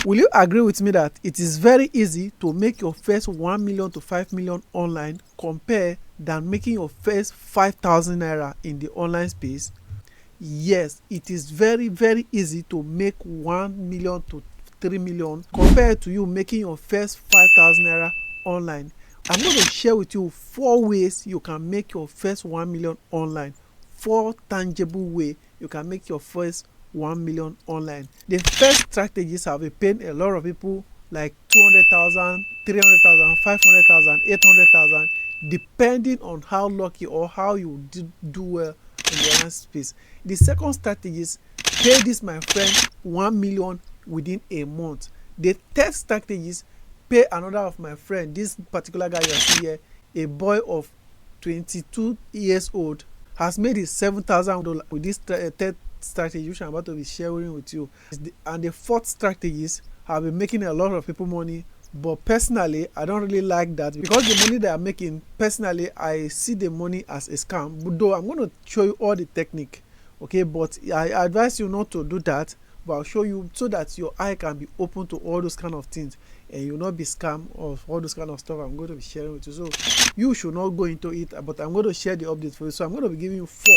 Will you agree with me that it is very easy to make your first 1 million to 5 million online compared than making your first 5,000 naira in the online space? Yes, it is very easy to make 1 million to 3 million compared to you making your first 5,000 naira online. I'm going to share with you 4 ways you can make your first 1 million online. 4 tangible ways you can make your first 1 million online. The first strategies have been paying a lot of people like 200,000, 300,000, 500,000, 800,000, depending on how lucky or how you do well in the online space. The second strategy is pay this my friend 1 million within a month. The third strategy is pay another of my friend, this particular guy you see here, a boy of 22 years old, has made his $7,000 with this third strategy which I'm about to be sharing with you. And the fourth strategies have been making a lot of people money, but personally I don't really like that, because the money they are making, personally I see the money as a scam. But though I'm going to show you all the technique, okay, but I advise you not to do that, but I'll show you so that your eye can be open to all those kind of things and you'll not be scammed of all those kind of stuff I'm going to be sharing with you. So you should not go into it, but I'm going to share the update for you. So I'm going to be giving you 4.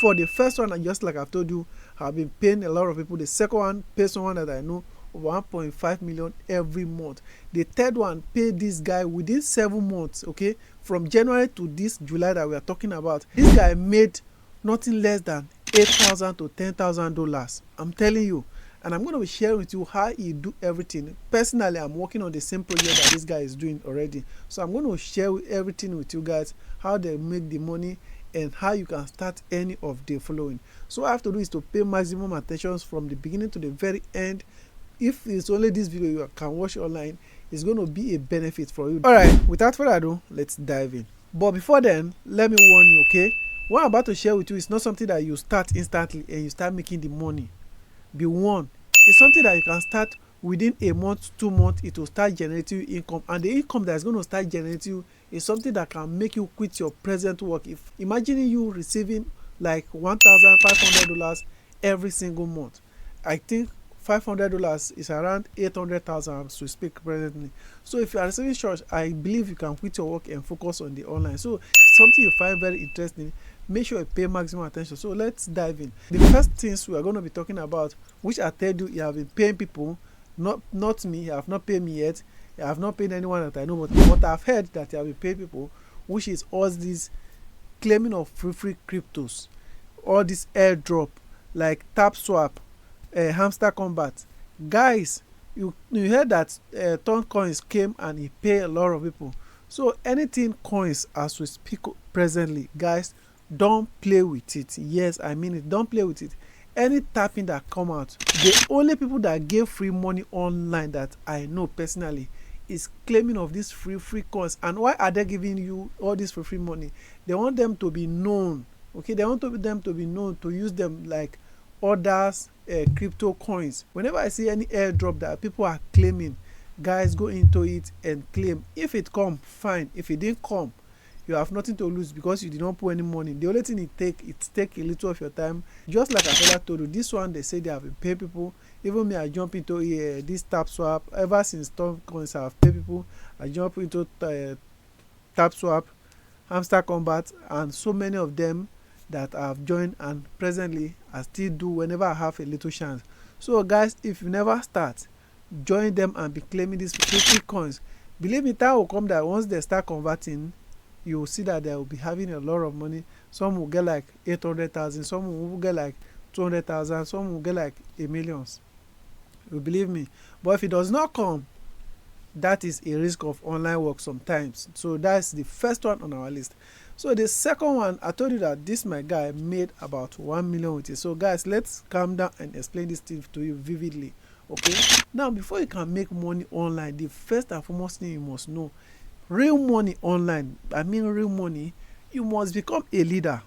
For the first one, and just like I've told you, I've been paying a lot of people. The second one, pay someone that I know 1.5 million every month. The third one, pay this guy within 7 months, okay, from January to this July that we are talking about. This guy made nothing less than $8,000 to $10,000. I'm telling you. And I'm going to be sharing with you how he do everything. Personally, I'm working on the same project that this guy is doing already. So I'm going to share everything with you guys, how they make the money and how you can start any of the following. So what I have to do is to pay maximum attention from the beginning to the very end. If it's only this video you can watch online, it's going to be a benefit for you. Alright, without further ado, let's dive in. But before then, let me warn you, okay? What I'm about to share with you is not something that you start instantly and you start making the money. Be warned. It's something that you can start within a month, 2 months. It will start generating you income, and the income that is going to start generating you is something that can make you quit your present work. If imagining you receiving like $1,500 every single month, I think $500 is around 800,000 as we speak presently. So if you are receiving short, I believe you can quit your work and focus on the online. So something you find very interesting, make sure you pay maximum attention. So let's dive in. The first things we are going to be talking about, which I tell you have been paying people, not me. You have not paid me yet. I have not paid anyone that I know, but what I've heard that you have been paying people, which is all these claiming of free cryptos, all this airdrop like tap swap, hamster combat. Guys, you heard that ton coins came and he paid a lot of people. So anything coins as we speak presently, guys, don't play with it. Yes, I mean it. Don't play with it. Any tapping that come out, the only people that gave free money online that I know personally is claiming of these free coins. And why are they giving you all this free money? They want them to be known, okay? They want them to be known, to use them like others crypto coins. Whenever I see any airdrop that people are claiming, guys, go into it and claim. If it come, fine. If it didn't come, you have nothing to lose because you did not put any money. The only thing it take a little of your time. Just like I told you, this one they say they have been paying people. Even me, I jump into this tap swap. Ever since Tom coins I have paid people, I jump into tap swap, hamster combat, and so many of them that I have joined, and presently I still do whenever I have a little chance. So guys, if you never start, join them and be claiming these free coins. Believe me, time will come that once they start converting, you will see that they will be having a lot of money. Some will get like 800,000, some will get like 200,000, some will get like $1 million. You believe me? But if it does not come, that is a risk of online work sometimes. So that's the first one on our list. So the second one, I told you that this my guy made about 1 million with it. So guys, let's calm down and explain this thing to you vividly. Okay, now before you can make money online, the first and foremost thing you must know, real money online, I mean real money, you must become a leader.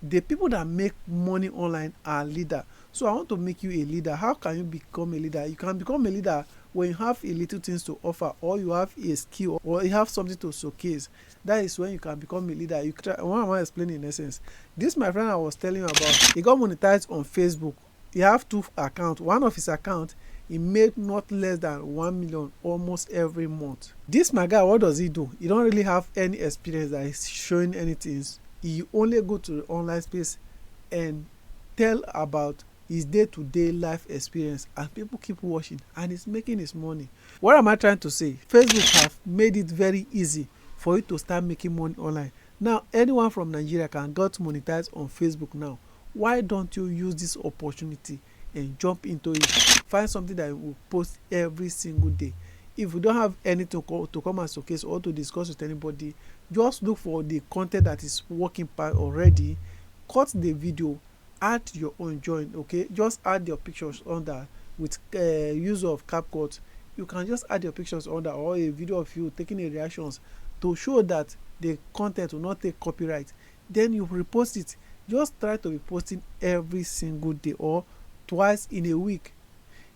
The people that make money online are leader. So I want to make you a leader. How can you become a leader? You can become a leader when you have a little things to offer, or you have a skill, or you have something to showcase. That is when you can become a leader. What am I explaining in essence? This my friend I was telling you about, he got monetized on Facebook. He have 2 accounts. One of his account, he made not less than 1 million almost every month. This my guy, what does he do? He don't really have any experience that is showing anything. He only go to the online space and tell about his day-to-day life experience, and people keep watching, and he's making his money. What am I trying to say? Facebook have made it very easy for you to start making money online. Now anyone from Nigeria can go to monetize on Facebook now. Why don't you use this opportunity and jump into it? Find something that you will post every single day. If you don't have anything to come and showcase or to discuss with anybody, just look for the content that is working part already, cut the video, add your own join. Okay, just add your pictures under with use of CapCut. You can just add your pictures under, or a video of you taking a reactions to show that the content will not take copyright. Then you repost it. Just try to be posting every single day or twice in a week.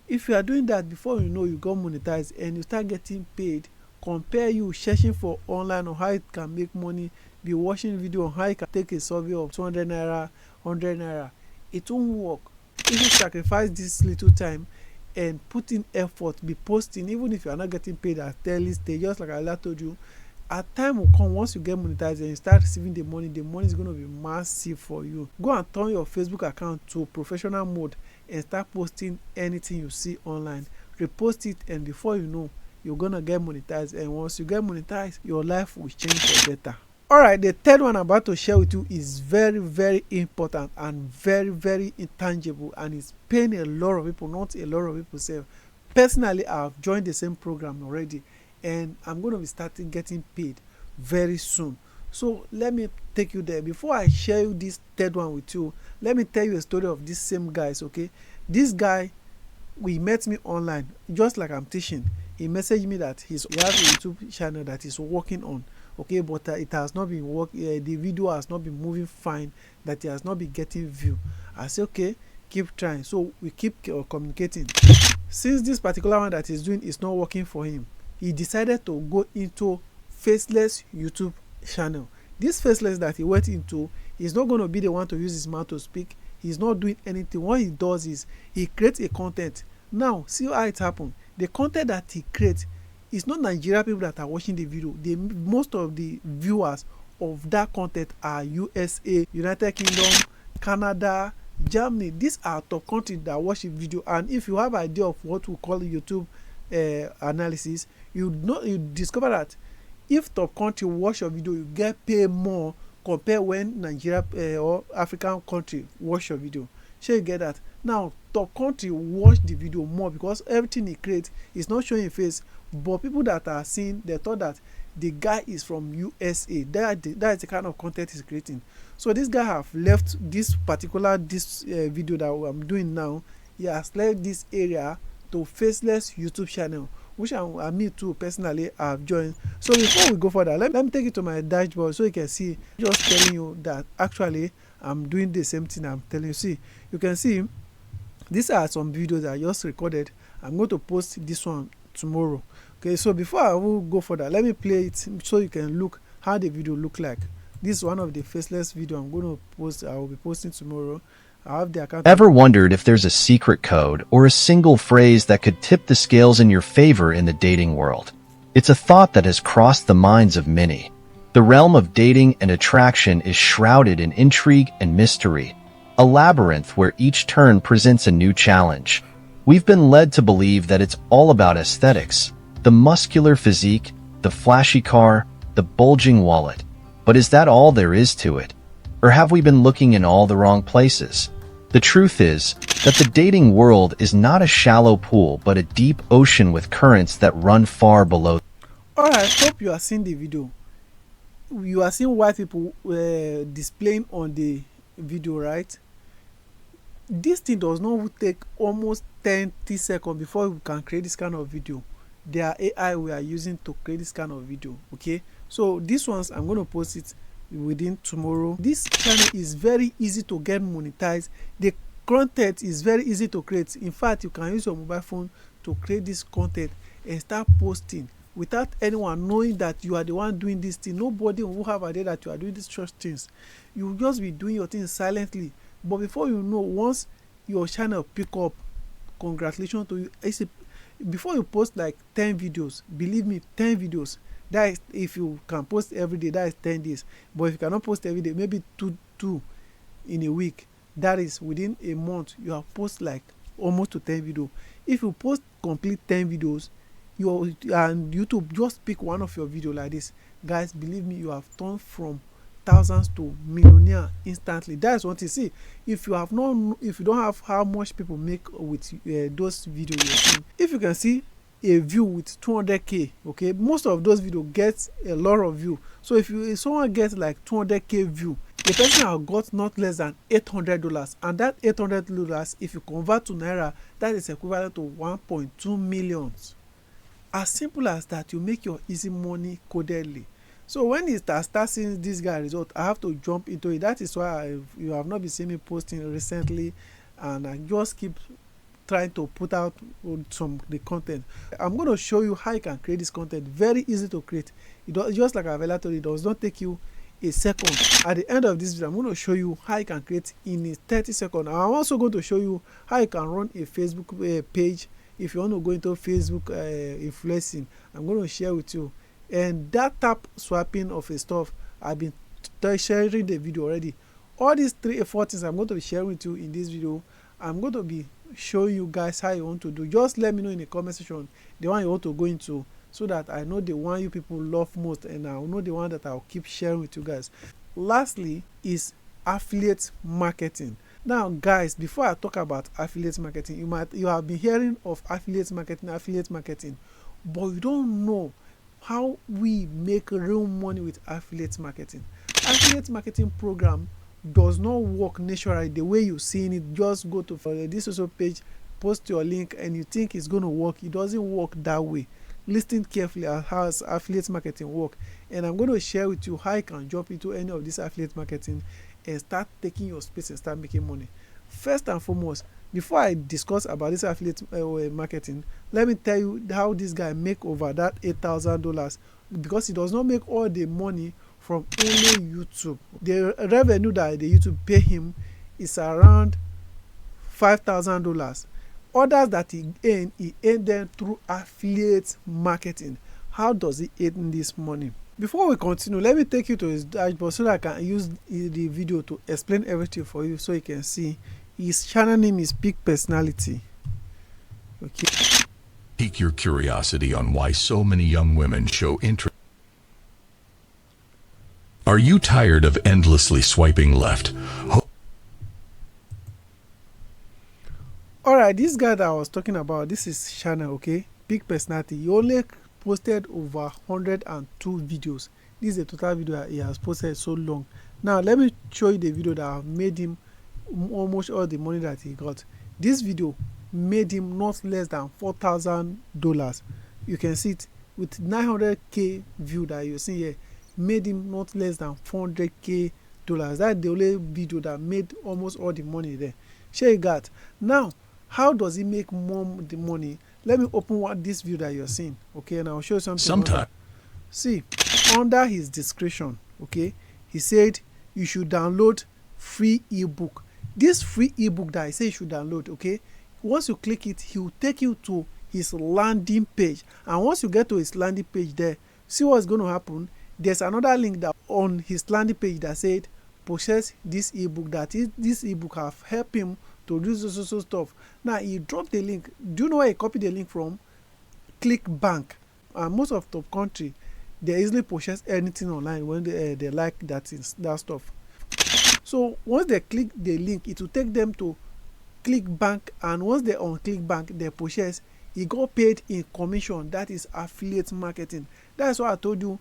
If you are doing that, before you know, you go monetize and you start getting paid. Compare you searching for online on how it can make money, be watching video on how you can take a survey of 200 naira, 100 naira. It won't work. If you sacrifice this little time and put in effort, be posting, even if you are not getting paid at early stage, just like I told you, at time will come once you get monetized and you start receiving the money is going to be massive for you. Go and turn your Facebook account to professional mode and start posting anything you see online. Repost it, and before you know, you're gonna get monetized, and once you get monetized, your life will change for better. Alright, the third one I'm about to share with you is very, very important and very, very intangible, and it's paying a lot of people, not a lot of people say. Personally, I've joined the same program already, and I'm going to be starting getting paid very soon. So let me take you there. Before I share you this third one with you, let me tell you a story of these same guys. Okay, this guy, we met me online just like I'm teaching. He messaged me that he has a YouTube channel that he's working on. Okay, but it has not been working. The video has not been moving fine, that he has not been getting view. I say okay, keep trying. So we keep communicating. Since this particular one that he's doing is not working for him, he decided to go into faceless YouTube channel. This faceless that he went into, he's not going to be the one to use his mouth to speak. He's not doing anything. What he does is he creates a content. Now see how it happened. The content that he creates, it's not Nigeria people that are watching the video. Most of the viewers of that content are USA, United Kingdom, Canada, Germany. These are top countries that watch the video. And if you have an idea of what we call YouTube analysis, you discover that if top country watch your video, you get paid more compared when Nigeria or African country watch your video. So you get that. Now top country watch the video more because everything he creates is not showing face, but people that are seeing, they thought that the guy is from USA. That is the kind of content he's creating. So this guy have left this particular video that I'm doing now. He has left this area to faceless YouTube channel, which I me too personally have joined. So before we go further, let me take you to my dashboard so you can see, just telling you that actually I'm doing the same thing I'm telling you. See, you can see these are some videos that I just recorded. I'm going to post this one tomorrow. Okay, so before I will go further, let me play it so you can look how the video look like. This is one of the faceless video I'm going to post. I will be posting tomorrow. I have the account. Ever wondered if there's a secret code or a single phrase that could tip the scales in your favor in the dating world? It's a thought that has crossed the minds of many. The realm of dating and attraction is shrouded in intrigue and mystery, a labyrinth where each turn presents a new challenge. We've been led to believe that it's all about aesthetics, the muscular physique, the flashy car, the bulging wallet. But is that all there is to it? Or have we been looking in all the wrong places? The truth is that the dating world is not a shallow pool, but a deep ocean with currents that run far below. Alright, hope you are seeing the video. You are seeing white people displaying on the video, right? This thing does not take almost 10-30 seconds before we can create this kind of video. There are AI we are using to create this kind of video. Okay, so these ones I'm going to post it within tomorrow. This channel is very easy to get monetized. The content is very easy to create. In fact, you can use your mobile phone to create this content and start posting without anyone knowing that you are the one doing this thing. Nobody will have idea that you are doing these such things. You will just be doing your things silently, but before you know, once your channel pick up congratulations to you. Before you post like 10 videos, believe me, 10 videos, that is, if you can post every day, that is 10 days. But if you cannot post every day, maybe two in a week, that is within a month you have post like almost to 10 videos. If you post complete 10 videos, and YouTube just pick one of your video like this, guys, believe me, you have turned from thousands to millionaire instantly. That's what you see. If you don't have how much people make with those videos you're seeing, if you can see a view with 200k, okay, most of those videos get a lot of view. So if someone gets like 200k view, the person has got not less than $800, and that $800, if you convert to naira, that is equivalent to 1.2 million. As simple as that, you make your easy money codedly. So when it start seeing this guy result, I have to jump into it. That is why you have not been seeing me posting recently, and I just keep trying to put out some the content. I'm going to show you how you can create this content. Very easy to create. It does, just like I've told you, it does not take you a second. At the end of this video, I'm going to show you how you can create in a 30 seconds. I'm also going to show you how you can run a Facebook page. If you want to go into Facebook influencing, I'm going to share with you. And that tap swapping of a stuff, I've been sharing the video already. All these 3 or 4 things I'm going to be sharing with you in this video. I'm going to be showing you guys how you want to do. Just let me know in the comment section the one you want to go into, so that I know the one you people love most, and I'll know the one that I'll keep sharing with you guys. Lastly is affiliate marketing. Now guys, before I talk about affiliate marketing, you have been hearing of affiliate marketing, but you don't know how we make real money with affiliate marketing. Affiliate marketing program does not work naturally the way you're seeing it. Just go to this social page, post your link, and you think it's going to work. It doesn't work that way. Listen carefully at how affiliate marketing work, and I'm going to share with you how you can jump into any of this affiliate marketing and start taking your space and start making money. First and foremost, before I discuss about this affiliate marketing, let me tell you how this guy make over that $8,000, because he does not make all the money from only YouTube. The revenue that the YouTube pay him is around $5,000. Others that he earn them through affiliate marketing. How does he earn this money? Before we continue, let me take you to his dashboard so that I can use the video to explain everything for you, so you can see. His channel name is Peak Personality. Okay. Pique your curiosity on why so many young women show interest. Are you tired of endlessly swiping left? Alright, this guy that I was talking about, this is channel, okay? Peak Personality. He only posted over 102 videos. This is the total video he has posted so long. Now let me show you the video that made him almost all the money that he got. This video made him not less than $4,000. You can see it with 900k view that you see here, made him not less than $400k. That's the only video that made almost all the money there. Share you got. Now how does he make more the money? Let me open this view that you're seeing, okay, and I'll show you something. Sometimes. See, under his description, okay, he said you should download free ebook. This free ebook that I say you should download, okay, once you click it, he will take you to his landing page, and once you get to his landing page there, see what's going to happen. There's another link that on his landing page that said purchase this ebook. That is, this ebook have helped him to do so stuff. Now he dropped the link. Do you know where he copied the link from? ClickBank. And most of the country, they easily purchase anything online when they like that stuff. So once they click the link, it will take them to ClickBank, and once they're on ClickBank, they purchase. He got paid in commission. That is affiliate marketing. That's why I told you,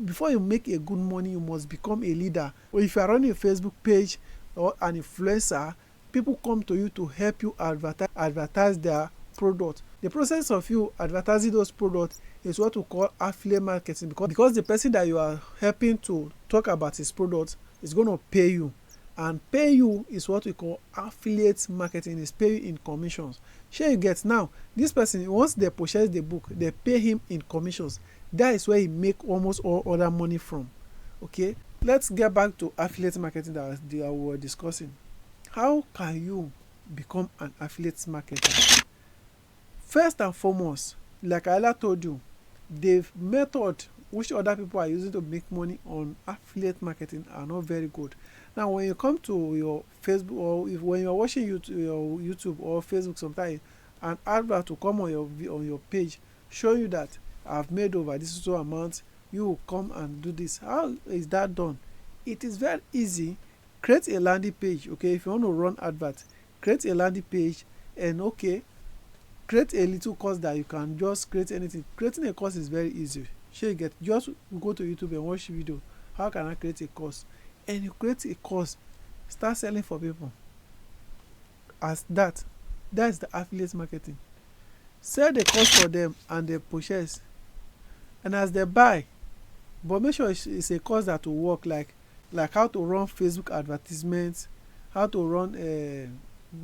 before you make a good money, you must become a leader. Or if you are running a Facebook page or an influencer, people come to you to help you advertise their product. The process of you advertising those products is what we call affiliate marketing, because the person that you are helping to talk about his product is going to pay you, and pay you is what we call affiliate marketing. Is pay you in commissions. Sure you get. Now this person, once they purchase the book, they pay him in commissions. That is where he make almost all other money from. Okay, let's get back to affiliate marketing that we were discussing. How can you become an affiliate marketer. First and foremost, like I told you, the method which other people are using to make money on affiliate marketing are not very good. Now, when you come to your Facebook, or if when you're watching your YouTube or Facebook, sometimes an advert to come on your page, show you that I've made over this so amount, you will come and do this. How is that done? It is very easy. Create a landing page. Okay, if you want to run adverts, create a landing page, and okay, create a little course that you can just create anything. Creating a course is very easy. Sure, you get, just go to YouTube and watch video. How can I create a course? And you create a course, start selling for people. As that's the affiliate marketing. Sell the course for them and they purchase, and as they buy, but make sure it's a course that will work, like how to run Facebook advertisements, how to run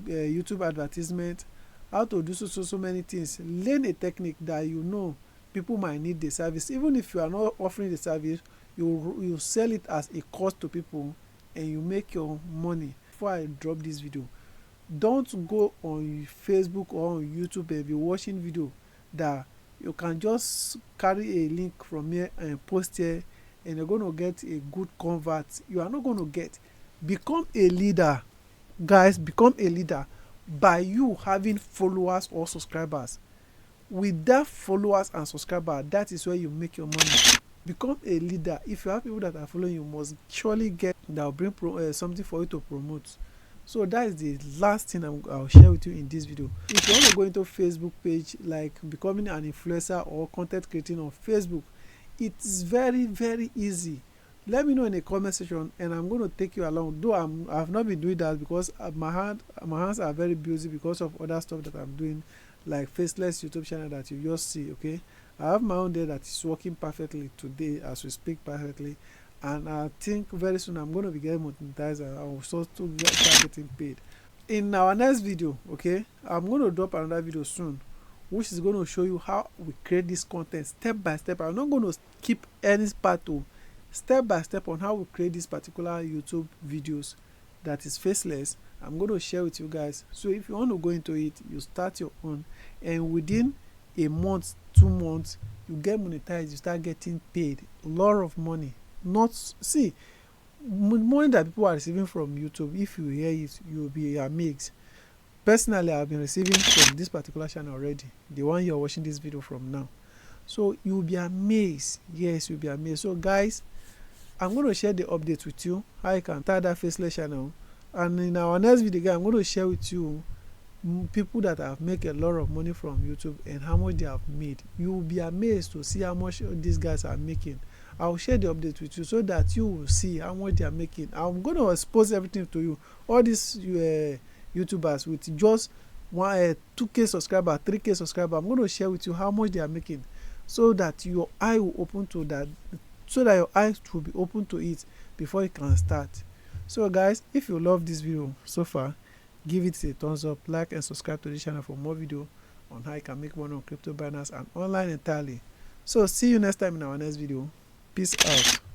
YouTube advertisement, how to do so many things. Learn a technique that you know people might need the service. Even if you are not offering the service, you sell it as a cost to people and you make your money. Before I drop this video, don't go on Facebook or on YouTube and be watching video that you can just carry a link from here and post here and you're going to get a good convert. You are not going to get. Become a leader, guys. Become a leader by you having followers or subscribers. With that followers and subscribers, that is where you make your money. Become a leader. If you have people that are following, you must surely get that will bring something for you to promote. So that is the last thing I'll share with you in this video. If you want to go into Facebook page, like becoming an influencer or content creating on Facebook, it's very easy. Let me know in the comment section and I'm going to take you along. Though I've not been doing that because my hands are very busy because of other stuff that I'm doing, like Faceless YouTube channel that you just see. Okay, I have my own there that is working perfectly today as we speak perfectly, and I think very soon I'm going to be getting monetized and I will start getting paid. In our next video, okay, I'm going to drop another video soon which is going to show you how we create this content step by step. I'm not going to skip any part to step by step on how we create this particular YouTube videos that is faceless. I'm going to share with you guys. So if you want to go into it, you start your own, and within a month, 2 months, you get monetized. You start getting paid a lot of money. Not see money that people are receiving from YouTube. If you hear it, you'll be amazed. Personally, I've been receiving from this particular channel already, the one you're watching this video from now. So you'll be amazed. Yes, you'll be amazed. So guys, I'm going to share the update with you how you can start that faceless channel, and in our next video guys, I'm going to share with you people that have made a lot of money from YouTube and how much they have made. You will be amazed to see how much these guys are making. I'll share the update with you so that you will see how much they are making. I'm going to expose everything to you. All these YouTubers with just 2k subscriber, 3k subscriber, I'm going to share with you how much they are making, so that your eye will open to that, so that your eyes will be open to it before you can start. So guys, if you love this video so far, give it a thumbs up, like and subscribe to the channel for more video on how you can make money on crypto banners and online entirely. So see you next time in our next video. Peace out.